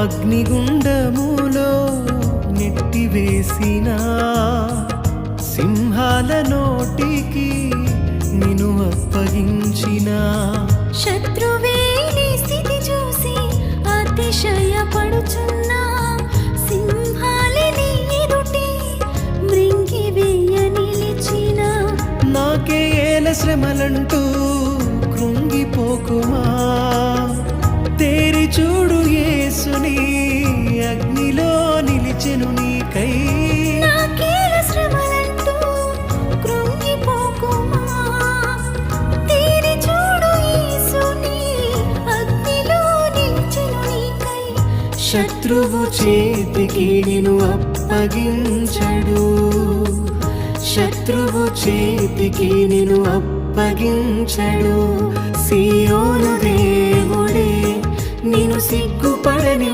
అగ్నిగుండములో నెట్టివేసిన సింహాల నోటికి నిన్ను అప్పగించిన శత్రువే నీ స్థితి చూసి అతిశయపడుచున్నా సింహాలని ఎదుటి మృంగివేయ నిలిచిన నాకే ఏల శ్రమలంటూ కృంగిపోకుమా తేరి చూడు యేసుని అగ్నిలో నిలిచెను నీకై నాకేల శ్రమలంటూ కృంగిపోకుమా తేరి చూడు యేసుని అగ్నిలో నిలిచెను నీకై శత్రువు చేతికి నిన్ను అప్పగించడు శత్రువు చేతికి నిన్ను అప్పగించడు సియోను దేవుడే నిన్ను సిగ్గుపడని